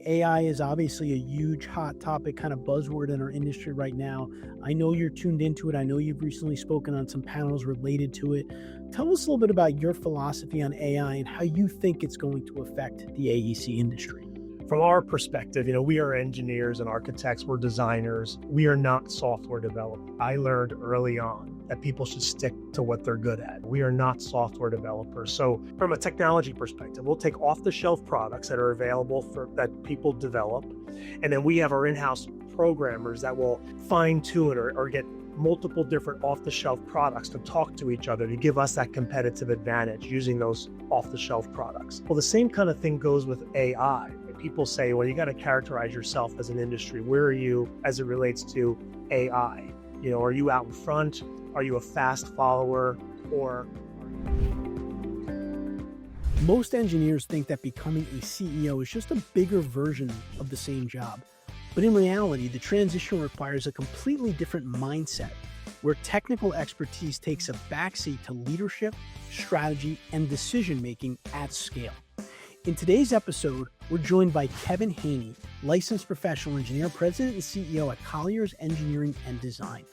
AI is obviously a huge hot topic, kind of buzzword in our industry right now. I know you're tuned into it. I know you've recently spoken on some panels related to it. Tell us a little bit about your philosophy on AI and how you think it's going to affect the AEC industry. From our perspective, we are engineers and architects, we're designers. We are not software developers. I learned early on that people should stick to what they're good at. We are not software developers. So from a technology perspective, we'll take off-the-shelf products that are available that people develop, and then we have our in-house programmers that will fine-tune or get multiple different off-the-shelf products to talk to each other to give us that competitive advantage using those off-the-shelf products. Well, the same kind of thing goes with AI. People say, well, you got to characterize yourself as an industry. Where are you as it relates to AI? Are you out in front? Are you a fast follower? Or most engineers think that becoming a CEO is just a bigger version of the same job. But in reality, the transition requires a completely different mindset where technical expertise takes a backseat to leadership, strategy, and decision-making at scale. In today's episode, we're joined by Kevin Haney, licensed professional engineer, president and CEO at Colliers Engineering and Design.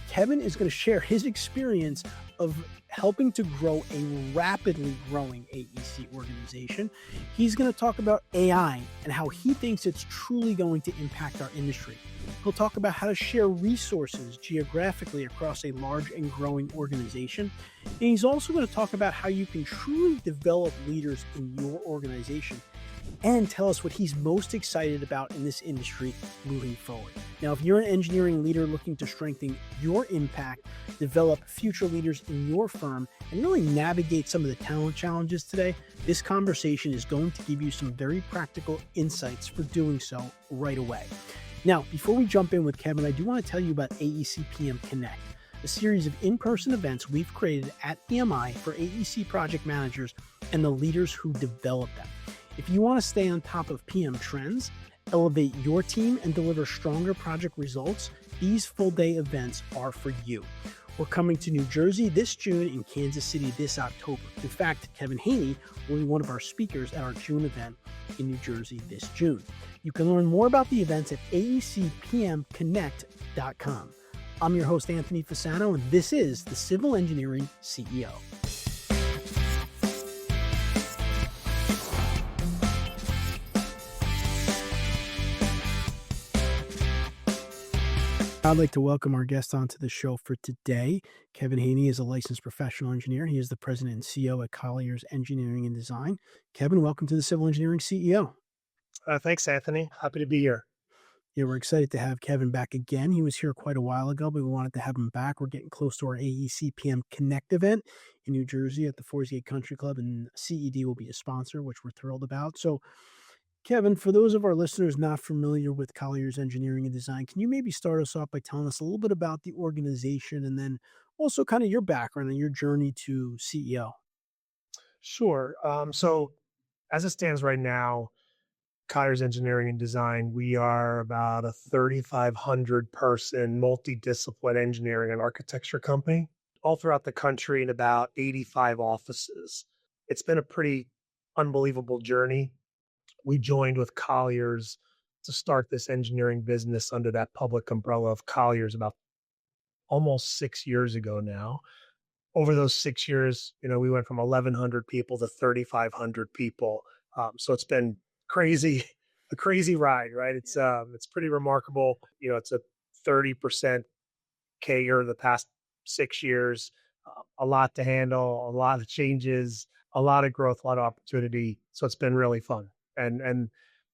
Kevin is going to share his experience of helping to grow a rapidly growing AEC organization. He's going to talk about AI and how he thinks it's truly going to impact our industry. He'll talk about how to share resources geographically across a large and growing organization. And he's also going to talk about how you can truly develop leaders in your organization and tell us what he's most excited about in this industry moving forward. Now, if you're an engineering leader looking to strengthen your impact, develop future leaders in your firm, and really navigate some of the talent challenges today, this conversation is going to give you some very practical insights for doing so right away. Now, before we jump in with Kevin, I do want to tell you about AEC PM Connect, a series of in-person events we've created at EMI for AEC project managers and the leaders who develop them. If you want to stay on top of PM trends, elevate your team, and deliver stronger project results, these full-day events are for you. We're coming to New Jersey this June and Kansas City this October. In fact, Kevin Haney will be one of our speakers at our June event in New Jersey this June. You can learn more about the events at aecpmconnect.com. I'm your host, Anthony Fasano, and this is the Civil Engineering CEO. I'd like to welcome our guest onto the show for today. Kevin Haney is a licensed professional engineer. He is the president and CEO at Colliers Engineering and Design. Kevin, welcome to the Civil Engineering CEO. Thanks, Anthony. Happy to be here. Yeah, we're excited to have Kevin back again. He was here quite a while ago, but we wanted to have him back. We're getting close to our AEC PM Connect event in New Jersey at the Forest Gate Country Club, and CED will be a sponsor, which we're thrilled about. So, Kevin, for those of our listeners not familiar with Colliers Engineering and Design, can you maybe start us off by telling us a little bit about the organization and then also kind of your background and your journey to CEO? Sure. So as it stands right now, Colliers Engineering and Design, we are about a 3,500 person multidiscipline engineering and architecture company all throughout the country in about 85 offices. It's been a pretty unbelievable journey. We joined with Colliers to start this engineering business under that public umbrella of Colliers about almost 6 years ago now. Over those 6 years, we went from 1,100 people to 3,500 people. So it's been a crazy ride, right? It's pretty remarkable. It's a 30% CAGR the past 6 years, a lot to handle, a lot of changes, a lot of growth, a lot of opportunity. So it's been really fun. And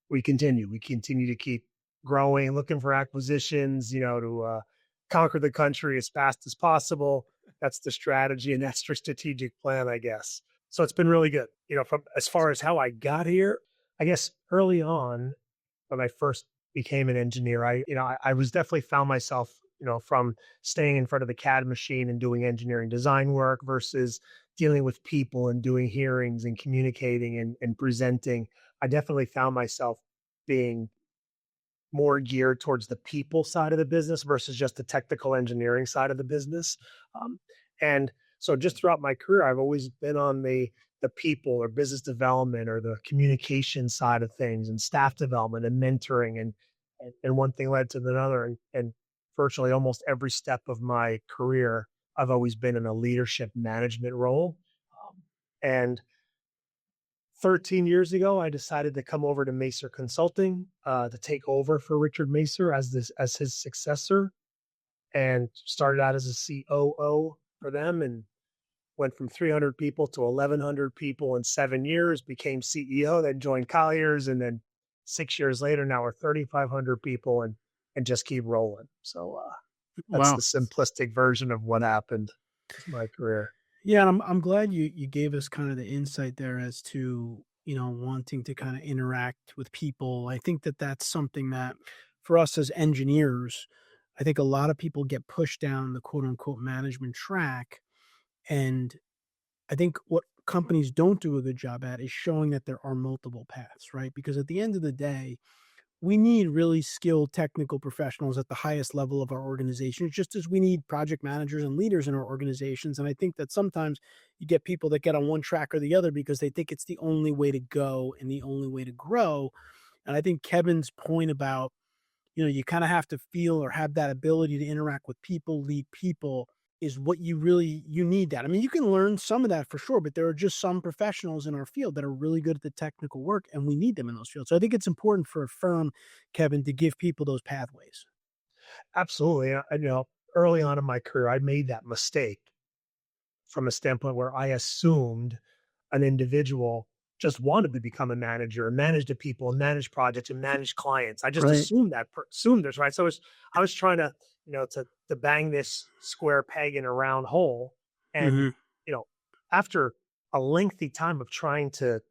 we continue to keep growing, looking for acquisitions, to conquer the country as fast as possible. That's the strategy and that's the strategic plan, I guess. So it's been really good. From as far as how I got here, I guess early on when I first became an engineer, I was definitely found myself, from staying in front of the CAD machine and doing engineering design work versus dealing with people and doing hearings and communicating and presenting. I definitely found myself being more geared towards the people side of the business versus just the technical engineering side of the business. And so just throughout my career, I've always been on the the people or business development or the communication side of things and staff development and mentoring and one thing led to another and virtually almost every step of my career I've always been in a leadership management role. And 13 years ago, I decided to come over to Macer Consulting to take over for Richard Macer as his successor, and started out as a COO for them, and went from 300 people to 1,100 people in 7 years. Became CEO, then joined Colliers, and then 6 years later, now we're 3,500 people, and just keep rolling. So that's Wow. the simplistic version of what happened with my career. Yeah, and I'm glad you gave us kind of the insight there as to, wanting to kind of interact with people. I think that that's something that for us as engineers, I think a lot of people get pushed down the quote unquote management track. And I think what companies don't do a good job at is showing that there are multiple paths, right? Because at the end of the day, we need really skilled technical professionals at the highest level of our organizations, just as we need project managers and leaders in our organizations. And I think that sometimes you get people that get on one track or the other because they think it's the only way to go and the only way to grow. And I think Kevin's point about, you kind of have to feel or have that ability to interact with people, lead people is what you need that. I mean, you can learn some of that for sure, but there are just some professionals in our field that are really good at the technical work and we need them in those fields. So I think it's important for a firm, Kevin, to give people those pathways. Absolutely. Early on in my career, I made that mistake from a standpoint where I assumed an individual just wanted to become a manager and manage the people and manage projects and manage clients. I just Right. assumed assumed this, right? So I was trying to, to bang this square peg in a round hole. And, Hmm. you know, after a lengthy time of trying to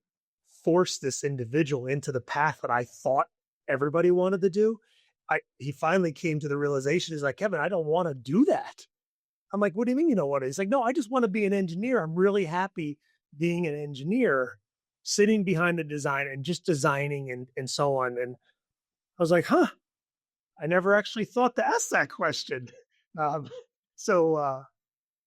force this individual into the path that I thought everybody wanted to do, he finally came to the realization, he's like, Kevin, I don't want to do that. I'm like, "What do you mean you don't want it?" He's like, "No, I just wanna be an engineer. I'm really happy being an engineer, sitting behind the design and just designing and so on." And I was like, "Huh, I never actually thought to ask that question." Um, so,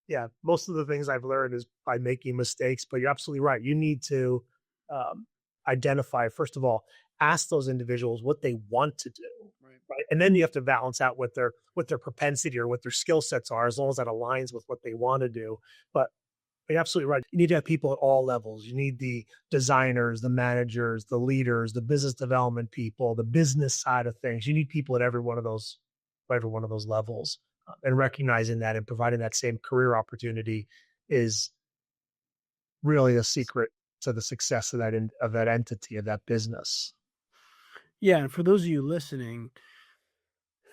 yeah, most of the things I've learned is by making mistakes, but you're absolutely right. You need to, um, identify, first of all, ask those individuals what they want to do, Right. right? And then you have to balance out what their propensity or what their skill sets are, as long as that aligns with what they want to do. But you're absolutely right. You need to have people at all levels. You need the designers, the managers, the leaders, the business development people, the business side of things. You need people at every one of those levels. And recognizing that and providing that same career opportunity is really a secret to the success of that entity, of that business. Yeah. And for those of you listening,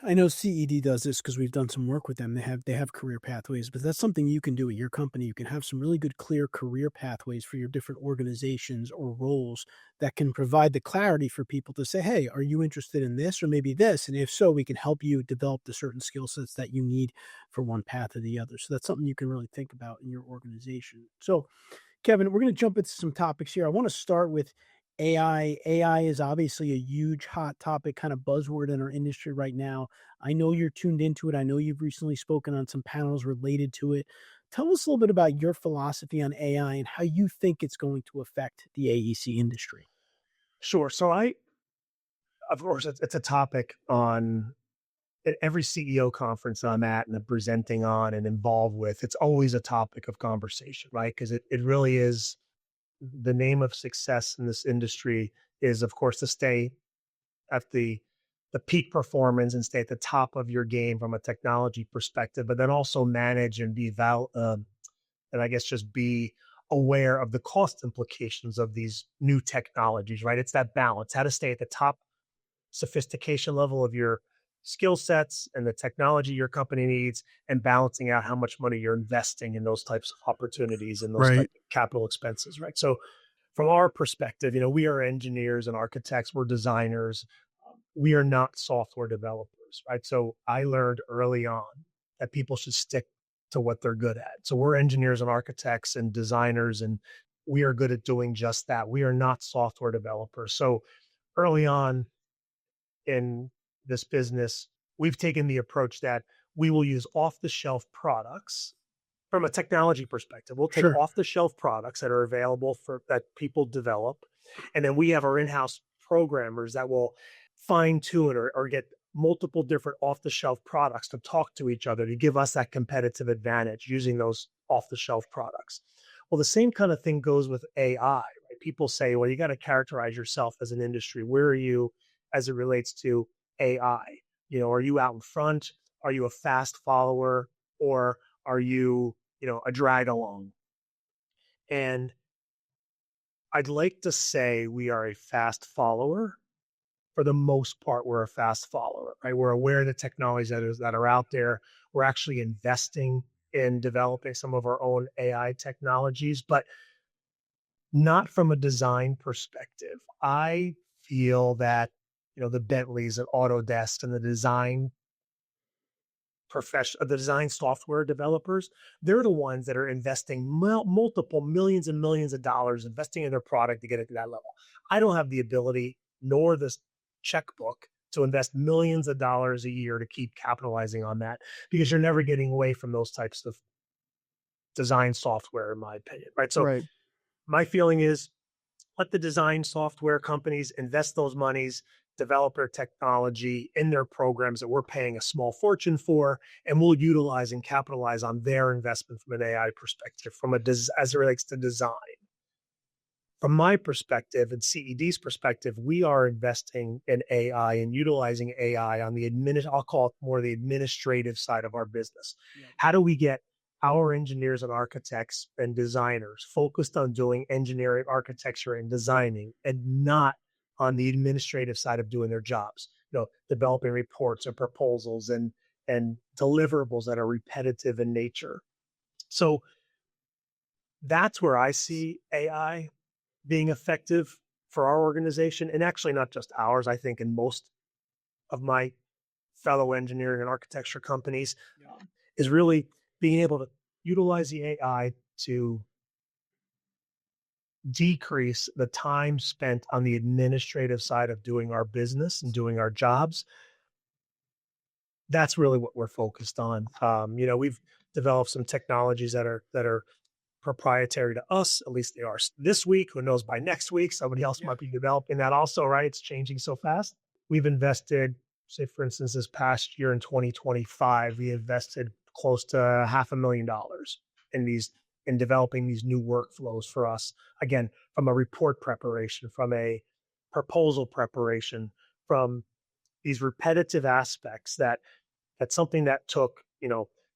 I know CED does this because we've done some work with them. They have career pathways, but that's something you can do at your company. You can have some really good, clear career pathways for your different organizations or roles that can provide the clarity for people to say, "Hey, are you interested in this or maybe this?" And if so, we can help you develop the certain skill sets that you need for one path or the other. So that's something you can really think about in your organization. So Kevin, we're going to jump into some topics here. I want to start with AI. AI is obviously a huge hot topic, kind of buzzword in our industry right now. I know you're tuned into it. I know you've recently spoken on some panels related to it. Tell us a little bit about your philosophy on AI and how you think it's going to affect the AEC industry. Sure. So of course, it's a topic on at every CEO conference I'm at and I'm presenting on and involved with. It's always a topic of conversation, right? Because it really is the name of success in this industry is, of course, to stay at the peak performance and stay at the top of your game from a technology perspective, but then also manage and and I guess just be aware of the cost implications of these new technologies, right? It's that balance, how to stay at the top sophistication level of your skill sets and the technology your company needs, and balancing out how much money you're investing in those types of opportunities and those Right. type of capital expenses, right? So from our perspective, we are engineers and architects, we're designers. We are not software developers, right? So I learned early on that people should stick to what they're good at. So we're engineers and architects and designers, and we are good at doing just that. We are not software developers. So early on in this business, we've taken the approach that we will use off the shelf products from a technology perspective. We'll take Sure. off the shelf products that are available for that people develop, and then we have our in-house programmers that will fine tune or get multiple different off the shelf products to talk to each other to give us that competitive advantage using those off the shelf products. Well, the same kind of thing goes with AI. Right? People say, well, you got to characterize yourself as an industry. Where are you as it relates to AI? Are you out in front? Are you a fast follower? Or are you, a drag along? And I'd like to say we are a fast follower. For the most part, we're a fast follower, right? We're aware of the technologies that are out there. We're actually investing in developing some of our own AI technologies, but not from a design perspective. I feel that, the Bentleys and Autodesk and the design software developers, they're the ones that are investing multiple millions and millions of dollars investing in their product to get it to that level. I don't have the ability nor the checkbook to invest millions of dollars a year to keep capitalizing on that because you're never getting away from those types of design software, in my opinion. Right. So Right. my feeling is let the design software companies invest those monies, develop their technology in their programs that we're paying a small fortune for, and we'll utilize and capitalize on their investment from an AI perspective, as it relates to design. From my perspective and CED's perspective, we are investing in AI and utilizing AI on I'll call it more the administrative side of our business. Yep. How do we get our engineers and architects and designers focused on doing engineering, architecture, and designing, and not on the administrative side of doing their jobs? Developing reports and proposals and deliverables that are repetitive in nature. So that's where I see AI being effective for our organization, and actually not just ours. I think in most of my fellow engineering and architecture companies, is really being able to utilize the AI to decrease the time spent on the administrative side of doing our business and doing our jobs. That's really what we're focused on. We've developed some technologies that are proprietary to us. At least they are this week. Who knows, by next week, somebody else might be developing that also, right? It's changing so fast. We've invested, say, for instance, this past year in 2025, we invested close to $500,000 in developing these new workflows for us. Again, from a report preparation, from a proposal preparation, from these repetitive aspects that's something that took,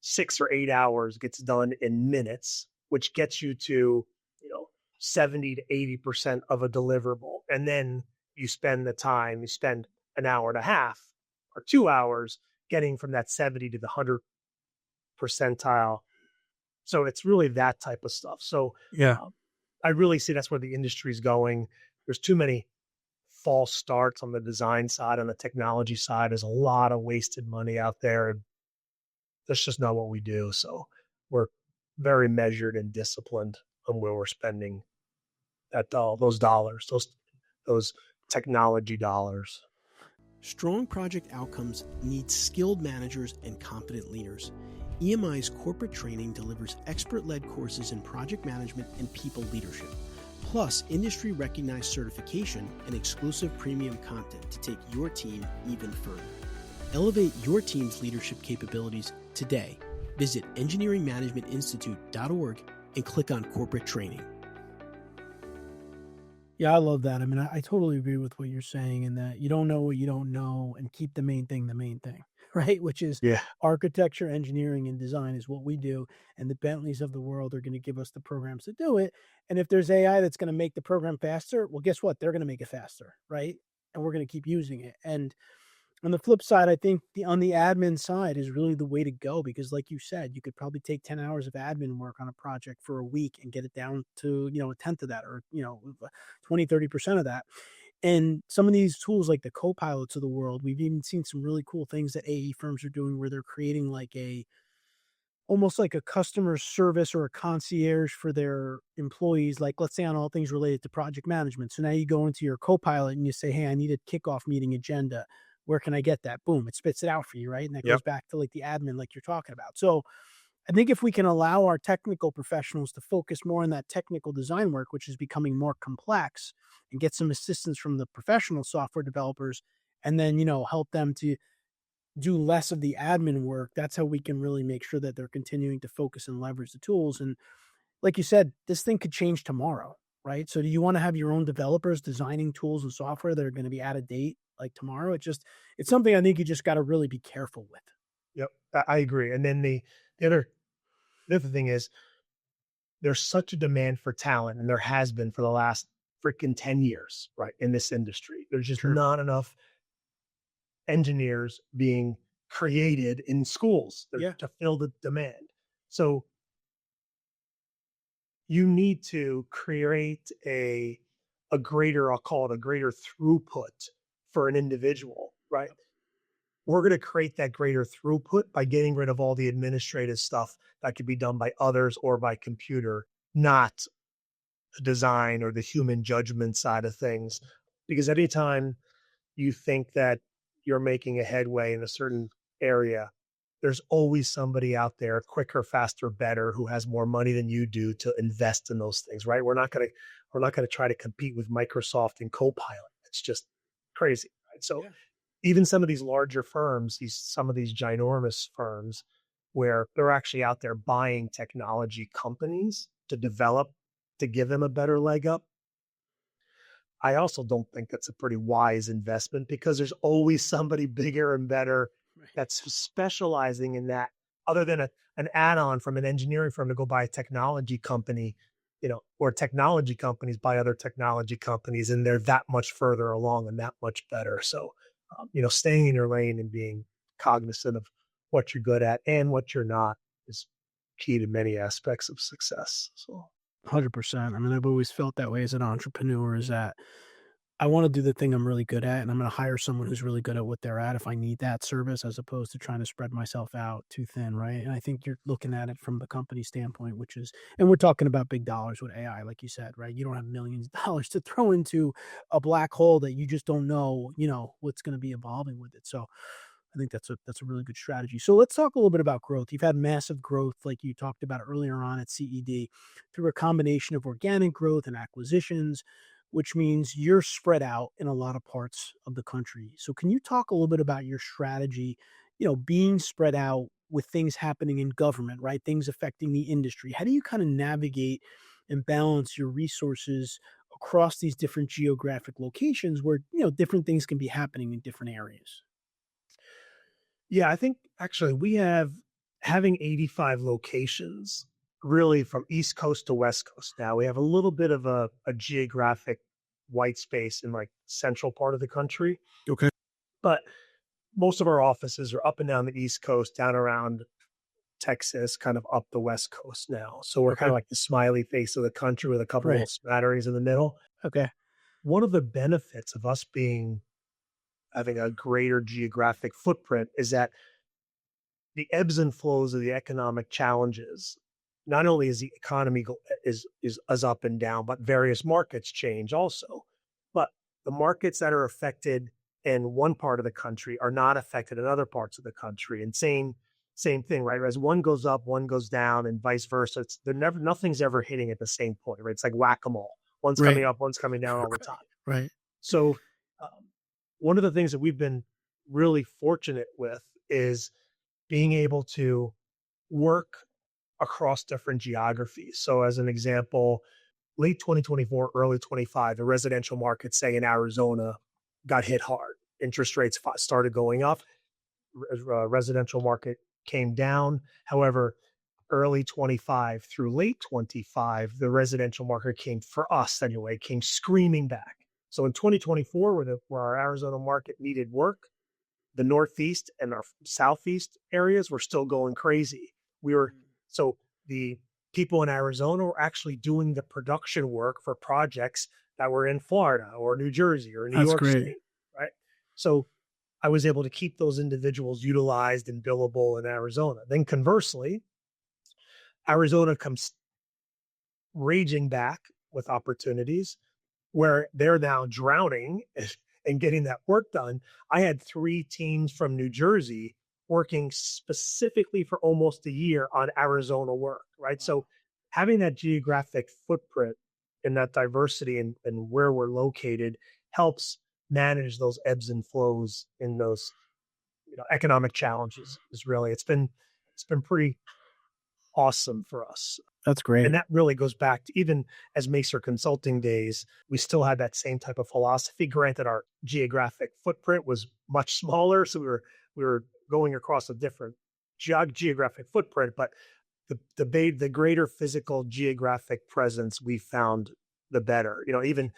6 or 8 hours gets done in minutes, which gets you to, 70 to 80% of a deliverable. And then you spend an hour and a half or 2 hours getting from that 70 to the 100 percentile. So it's really that type of stuff. So Yeah. I really see that's where the industry's going. There's too many false starts on the design side, on the technology side. There's a lot of wasted money out there. And that's just not what we do. So we're very measured and disciplined on where we're spending those dollars, those technology dollars. Strong project outcomes need skilled managers and competent leaders. EMI's corporate training delivers expert-led courses in project management and people leadership, plus industry-recognized certification and exclusive premium content to take your team even further. Elevate your team's leadership capabilities today. Visit engineeringmanagementinstitute.org and click on corporate training. Yeah, I love that. I mean, I totally agree with what you're saying in that you don't know what you don't know and keep the main thing, right? Which is Yeah. architecture, engineering, and design is what we do. And the Bentleys of the world are going to give us the programs to do it. And if there's AI that's going to make the program faster, well, guess what? They're going to make it faster, right? And we're going to keep using it. And on the flip side, I think on the admin side is really the way to go because like you said, you could probably take 10 hours of admin work on a project for a week and get it down to, a tenth of that or, 20, 30% of that. And some of these tools like the co-pilots of the world, we've even seen some really cool things that AE firms are doing where they're creating almost like a customer service or a concierge for their employees, like let's say on all things related to project management. So now you go into your co-pilot and you say, hey, I need a kickoff meeting agenda. Where can I get that? Boom, it spits it out for you, right? And that goes Yep. back to like the admin, like you're talking about. So I think if we can allow our technical professionals to focus more on that technical design work, which is becoming more complex, and get some assistance from the professional software developers, and then, help them to do less of the admin work, that's how we can really make sure that they're continuing to focus and leverage the tools. And like you said, this thing could change tomorrow, right? So do you want to have your own developers designing tools and software that are going to be out of date like tomorrow? It's something I think you just got to really be careful with. Yep, I agree. And then the other the other thing is there's such a demand for talent, and there has been for the last freaking 10 years, right, in this industry. There's just Sure. not enough engineers being created in schools Yeah. to fill the demand. So you need to create a greater, I'll call it a greater throughput for an individual, right? We're going to create that greater throughput by getting rid of all the administrative stuff that could be done by others or by computer, not the design or the human judgment side of things. Because anytime you think that you're making a headway in a certain area, there's always somebody out there quicker, faster, better who has more money than you do to invest in those things, right? We're not going to try to compete with Microsoft and Copilot. It's just crazy, right? So Yeah. even some of these larger firms, some of these ginormous firms where they're actually out there buying technology companies to develop to give them a better leg up. I also don't think that's a pretty wise investment because there's always somebody bigger and better Right. that's specializing in that other than an add-on from an engineering firm to go buy a technology company, or technology companies buy other technology companies and they're that much further along and that much better. So, staying in your lane and being cognizant of what you're good at and what you're not is key to many aspects of success. So, 100%. I mean, I've always felt that way as an entrepreneur is that I want to do the thing I'm really good at, and I'm going to hire someone who's really good at what they're at if I need that service, as opposed to trying to spread myself out too thin, right? And I think you're looking at it from the company standpoint, and we're talking about big dollars with AI, like you said, right? You don't have millions of dollars to throw into a black hole that you just don't know, what's going to be evolving with it. So I think that's a really good strategy. So let's talk a little bit about growth. You've had massive growth, like you talked about earlier on at CED, through a combination of organic growth and acquisitions, which means you're spread out in a lot of parts of the country. So can you talk a little bit about your strategy, being spread out with things happening in government, right? Things affecting the industry. How do you kind of navigate and balance your resources across these different geographic locations where, different things can be happening in different areas? yeah, I think actually having 85 locations really from East Coast to West Coast now. We have a little bit of a geographic white space in like central part of the country, Okay. but most of our offices are up and down the East Coast, down around Texas, kind of up the West Coast now. So we're kind Okay. of like the smiley face of the country with a couple little Right. smatterings in the middle. Okay. One of the benefits of us having a greater geographic footprint is that the ebbs and flows of the economic challenges. Not only is the economy is up and down, but various markets change also. But the markets that are affected in one part of the country are not affected in other parts of the country. And same thing, right? As one goes up, one goes down, and vice versa. Nothing's ever hitting at the same point, right? It's like whack-a-mole. One's coming Right. up, one's coming down all the time. Right. So, one of the things that we've been really fortunate with is being able to work across different geographies. So, as an example, late 2024, early 25, the residential market, say in Arizona, got hit hard. Interest rates started going up. Residential market came down. However, early 25 through late 25, the residential market came, for us anyway, came screaming back. So in 2024, where our Arizona market needed work, the Northeast and our Southeast areas were still going crazy. We were so the people in Arizona were actually doing the production work for projects that were in Florida or New Jersey or New That's York great. State, right? So I was able to keep those individuals utilized and billable in Arizona. Then conversely, Arizona comes raging back with opportunities where they're now drowning and getting that work done. I had 3 teams from New Jersey working specifically for almost a year on Arizona work, right? So having that geographic footprint and that diversity and where we're located helps manage those ebbs and flows in those economic challenges. Is really it's been pretty awesome for us. That's And great. that really goes back to even as Macer Consulting days, we still had that same type of philosophy. Granted, our geographic footprint was much smaller, so we were going across a different geographic footprint, but the greater physical geographic presence we found, the better. Even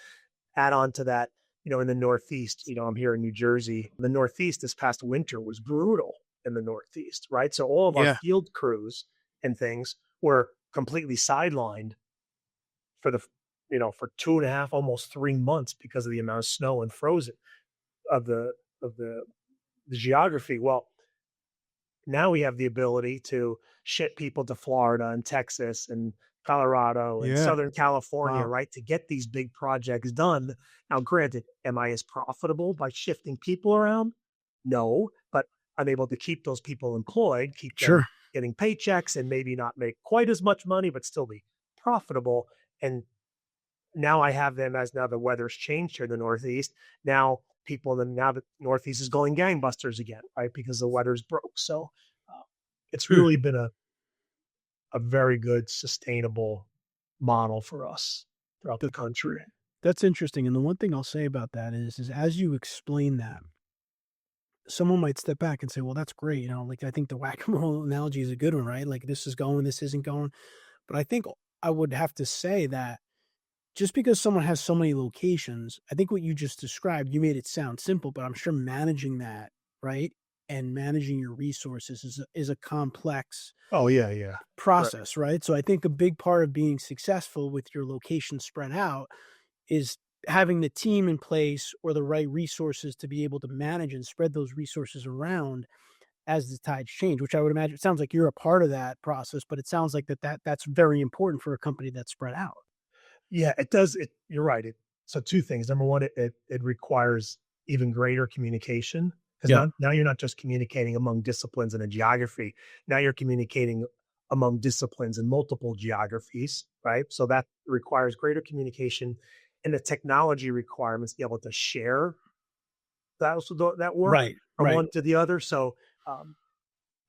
add on to that, in the Northeast, I'm here in New Jersey. The Northeast this past winter was brutal in the Northeast, right? So all of our Yeah. field crews and things were completely sidelined for for 2.5, almost 3 months because of the amount of snow and frozen of the geography. Well, now we have the ability to ship people to Florida and Texas and Colorado and Yeah. Southern California, Wow. right, to get these big projects done. Now, granted, am I as profitable by shifting people around? No, but I'm able to keep those people employed, keep them Sure. getting paychecks and maybe not make quite as much money, but still be profitable. And now I have them as now the weather's changed here in the Northeast. Now now the Northeast is going gangbusters again, right? Because the weather's broke. So uh, it's Hmm. really been a very good sustainable model for us throughout the That, country. that's interesting. And the one thing I'll say about that is as you explain that, someone might step back and say, well, that's great. Like I think the whack-a-mole analogy is a good one, right? Like this is going, this isn't going. But I think I would have to say that just because someone has so many locations, I think what you just described, you made it sound simple, but I'm sure managing that, right? And managing your resources is a complex Oh yeah, yeah. Right. process, right? So I think a big part of being successful with your location spread out is having the team in place or the right resources to be able to manage and spread those resources around as the tides change, which I would imagine it sounds like you're a part of that process, but it sounds like that's very important for a company that's spread out. Yeah, it does. You're right. So two things. Number one, it requires even greater communication because Yeah. now you're not just communicating among disciplines in a geography. Now you're communicating among disciplines in multiple geographies, right? So that requires greater communication and the technology requirements to be able to share that work Right. from Right. one to the other. So um,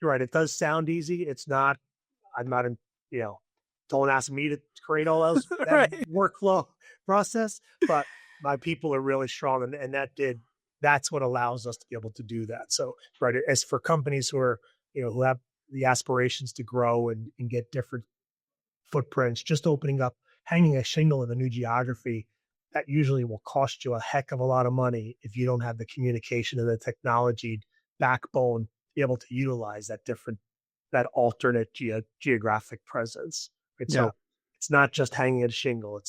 you're right. It does sound easy. It's not. I'm not in, you know, don't ask me to create all those that Right. workflow process, but my people are really strong and that's what allows us to be able to do that. So, right, as for companies who are, who have the aspirations to grow and get different footprints, just opening up, hanging a shingle in a new geography, that usually will cost you a heck of a lot of money if you don't have the communication and the technology backbone to be able to utilize that alternate geographic presence. Right. Yeah. So it's not just hanging a shingle.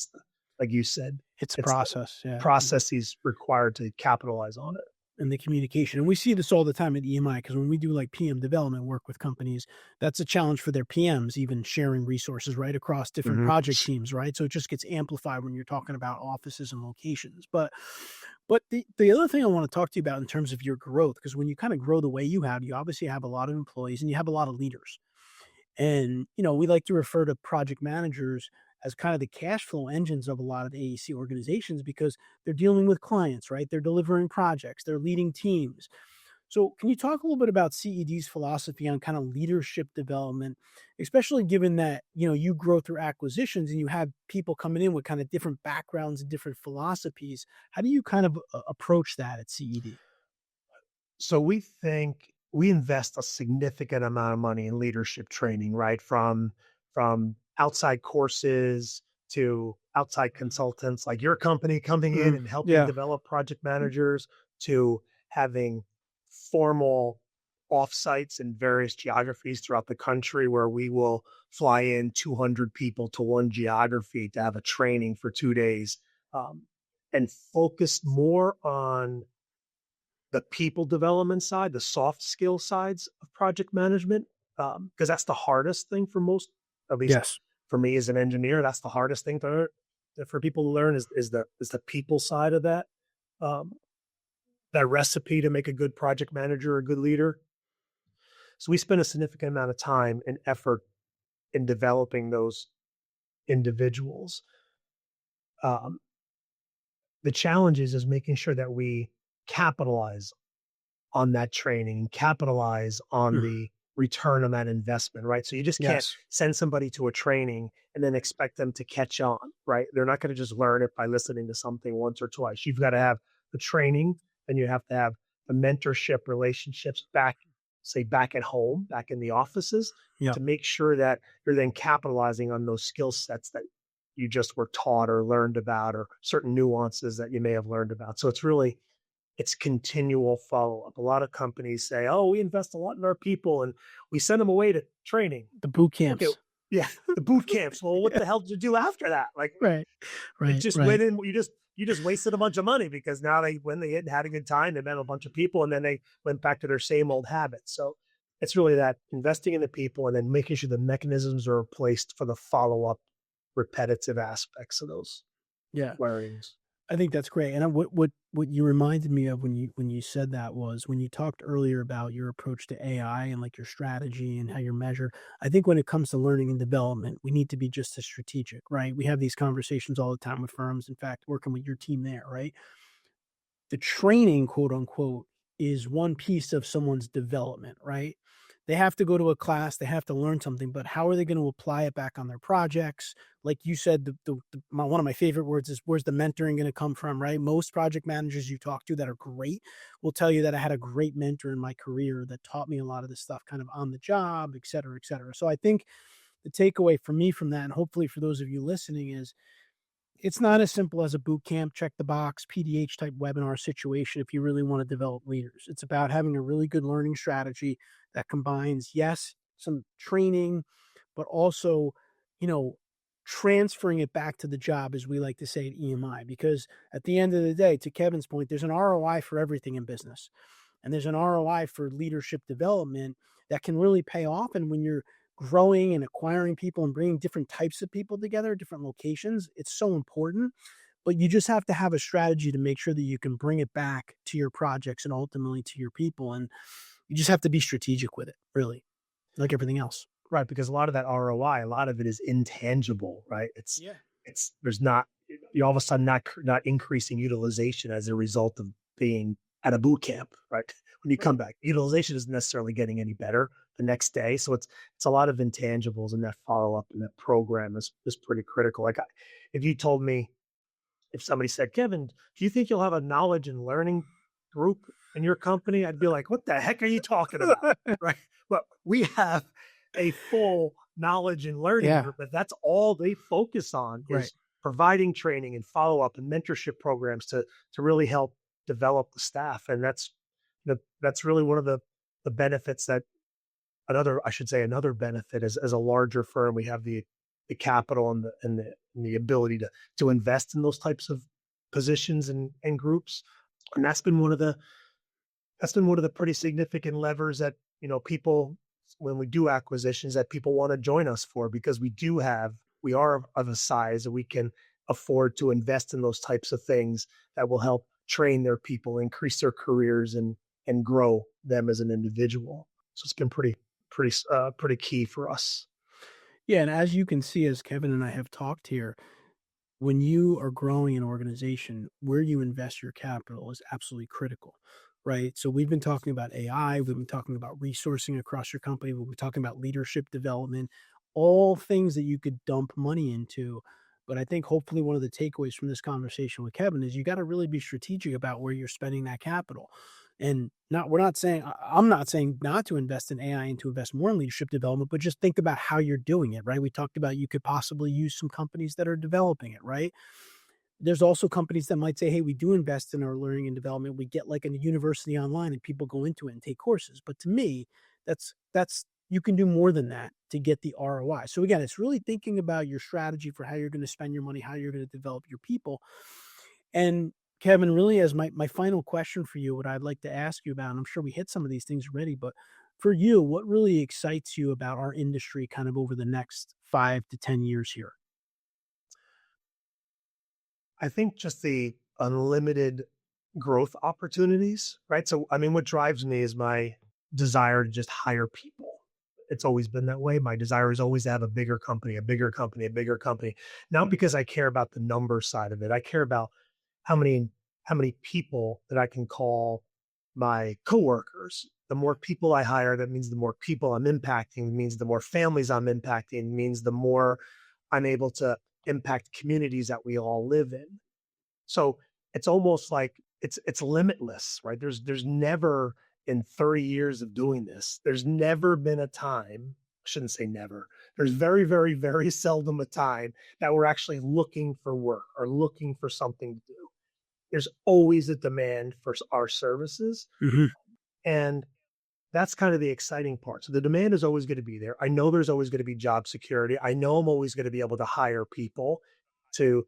Like you said, It's a it's the process. Yeah. processes required to capitalize on it. And the communication. And we see this all the time at EMI because when we do like PM development work with companies, that's a challenge for their PMs, even sharing resources right across different Mhm. project teams, right? So it just gets amplified when you're talking about offices and locations. But the other thing I want to talk to you about in terms of your growth, because when you kind of grow the way you have, you obviously have a lot of employees and you have a lot of leaders. And, we like to refer to project managers as kind of the cash flow engines of a lot of AEC organizations because they're dealing with clients, right? They're delivering projects, they're leading teams. So, can you talk a little bit about CED's philosophy on kind of leadership development, especially given that, you grow through acquisitions and you have people coming in with kind of different backgrounds and different philosophies. How do you kind of approach that at CED? So we invest a significant amount of money in leadership training, right? From outside courses to outside consultants like your company coming in Mm, and helping yeah. develop project managers to having formal offsites in various geographies throughout the country where we will fly in 200 people to one geography to have a training for 2 days, um, and focus more on the people development side, the soft skill sides of project management, because that's the hardest thing for most, at least Yes. for me as an engineer, that's the hardest thing for people to learn is the people side of that. Um, that recipe to make a good project manager, a good leader. So we spend a significant amount of time and effort in developing those individuals. Um, the challenge is making sure that we capitalize on that training and capitalize on Mm. the return on that investment, right? So you just can't Yes. send somebody to a training and then expect them to catch on, right? They're not going to just learn it by listening to something once or twice. You've got to have the training, and you have to have the mentorship relationships back, say back at home, back in the offices, Yep. to make sure that you're then capitalizing on those skill sets that you just were taught or learned about, or certain nuances that you may have learned about. So it's continual follow-up. A lot of companies say, "Oh, we invest a lot in our people and we send them away to training." The boot Okay, camps. yeah, the boot camps. Well, what Yeah. the hell did you do after that? Like, Right. it Right. just Right. went in. You just wasted a bunch of money, because now when they had a good time, they met a bunch of people, and then they went back to their same old habits. So it's really that investing in the people and then making sure the mechanisms are placed for the follow-up, repetitive aspects of those Yeah. learnings. I think that's great. And what you reminded me of when you said that was when you talked earlier about your approach to AI and like your strategy and how you're measured. I think when it comes to learning and development, we need to be just as strategic, right? We have these conversations all the time with firms. In fact, working with your team there, right? The training, quote unquote, is one piece of someone's development, right? They have to go to a class, they have to learn something, but how are they going to apply it back on their projects? Like you said, one of my favorite words is where's the mentoring going to come from, right? Most project managers you talk to that are great will tell you that I had a great mentor in my career that taught me a lot of this stuff kind of on the job, et cetera, et cetera. So I think the takeaway for me from that, and hopefully for those of you listening, is it's not as simple as a boot camp, check the box, PDH type webinar situation if you really want to develop leaders. It's about having a really good learning strategy that combines, yes, some training, but also, you know, transferring it back to the job, as we like to say at EMI, because at the end of the day, to Kevin's point, there's an ROI for everything in business. And there's an ROI for leadership development that can really pay off. And when you're growing and acquiring people and bringing different types of people together, different locations, it's so important. But you just have to have a strategy to make sure that you can bring it back to your projects and ultimately to your people. And you just have to be strategic with it, really, like everything else. Right, because a lot of that ROI, a lot of it is intangible, right? It's Yeah. it's there's not you all of a sudden not increasing utilization as a result of being at a boot camp, right? When you Right. come back, utilization isn't necessarily getting any better the next day. So it's a lot of intangibles, and that follow up and that program is pretty critical. If you told me, if somebody said, "Kevin, do you think you'll have a knowledge and learning group in your company?" I'd be like, "What the heck are you talking about?" Right? But we have a full knowledge and learning Yeah. group, but that's all they focus on Right. is providing training and follow up and mentorship programs to really help develop the staff. And that's really one of the benefits that another I should say another benefit as a larger firm, we have the capital and the ability to invest in those types of positions and groups. And that's been one of the pretty significant levers that, people, when we do acquisitions, that people want to join us for, because we are of a size that we can afford to invest in those types of things that will help train their people, increase their careers, and grow them as an individual. So it's been pretty key for us. Yeah. And as you can see, as Kevin and I have talked here, when you are growing an organization, where you invest your capital is absolutely critical, right? So we've been talking about AI, we've been talking about resourcing across your company, we've been talking about leadership development, all things that you could dump money into. But I think hopefully one of the takeaways from this conversation with Kevin is you got to really be strategic about where you're spending that capital. And we're not saying, I'm not saying not to invest in AI and to invest more in leadership development, but just think about how you're doing it, right? We talked about you could possibly use some companies that are developing it, right? There's also companies that might say, hey, we do invest in our learning and development. We get like a university online and people go into it and take courses. But to me, that's you can do more than that to get the ROI. So again, it's really thinking about your strategy for how you're going to spend your money, how you're going to develop your people. And Kevin, really as my final question for you, what I'd like to ask you about, and I'm sure we hit some of these things already, but for you, what really excites you about our industry kind of over the next 5 to 10 years here? I think just the unlimited growth opportunities, right? So, I mean, what drives me is desire to just hire people. It's always been that way. My desire is always to have a bigger company, a bigger company, a bigger company. Not because I care about the number side of it. I care about how many people that I can call my coworkers. The more people I hire, that means the more people I'm impacting, means the more families I'm impacting, means the more I'm able to impact communities that we all live in. So it's almost like it's limitless, right? There's never, in 30 years of doing this, there's never been a time, I shouldn't say never, there's very, very, very seldom a time that we're actually looking for work or looking for something to do. There's always a demand for our services. Mhm. And that's kind of the exciting part. So the demand is always going to be there. I know there's always going to be job security. I know I'm always going to be able to hire people to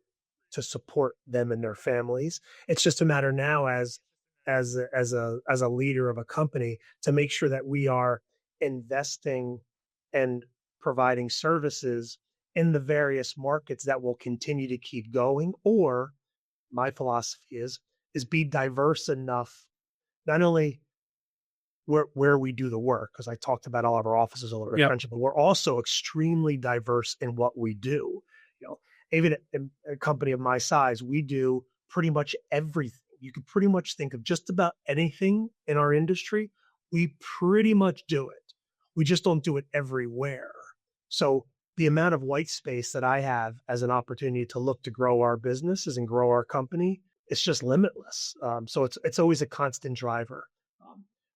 support them and their families. It's just a matter now as a leader of a company to make sure that we are investing and providing services in the various markets that will continue to keep going. Or my philosophy is be diverse enough, not only where we do the work, because I talked about all of our offices all over the Yep. country, but we're also extremely diverse in what we do. You know, even in a company of my size, we do pretty much everything. You could pretty much think of just about anything in our industry. We pretty much do it. We just don't do it everywhere. So the amount of white space that I have as an opportunity to look to grow our businesses and grow our company, it's just limitless. So it's always a constant driver.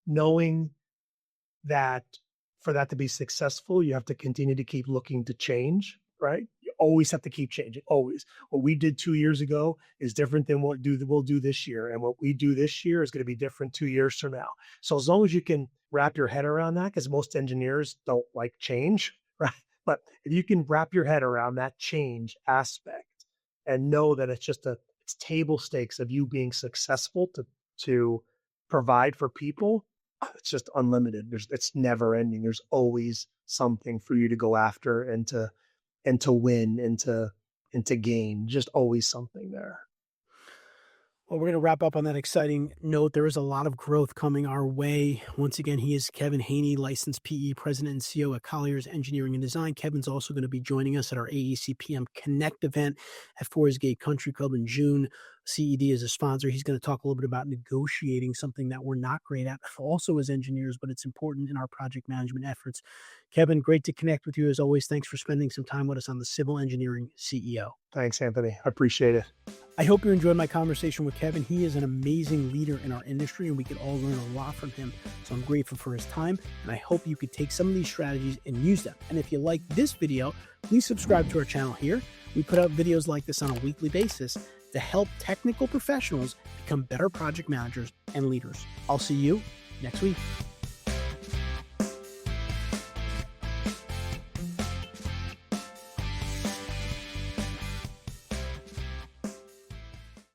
Knowing that for that to be successful, you have to continue to keep looking to change, right? You always have to keep changing, always. What we did 2 years ago is different than what we'll do this year. And what we do this year is going to be different 2 years from now. So as long as you can wrap your head around that, because most engineers don't like change, right? But if you can wrap your head around that change aspect and know that it's table stakes of you being successful to provide for people, it's just unlimited. It's never ending. There's always something for you to go after and to win and to gain. Just always something there. Well, we're going to wrap up on that exciting note. There is a lot of growth coming our way. Once again, he is Kevin Haney, licensed PE president and CEO at Colliers Engineering and Design. Kevin's also going to be joining us at our AEC PM Connect event at Forest Gate Country Club in June. CED is a sponsor. He's going to talk a little bit about negotiating, something that we're not great at also as engineers, but it's important in our project management efforts. Kevin, great to connect with you as always. Thanks for spending some time with us on the Civil Engineering CEO. Thanks, Anthony. I appreciate it. I hope you enjoyed my conversation with Kevin. He is an amazing leader in our industry, and we could all learn a lot from him. So I'm grateful for his time, and I hope you could take some of these strategies and use them. And if you like this video, please subscribe to our channel here. We put out videos like this on a weekly basis to help technical professionals become better project managers and leaders. I'll see you next week.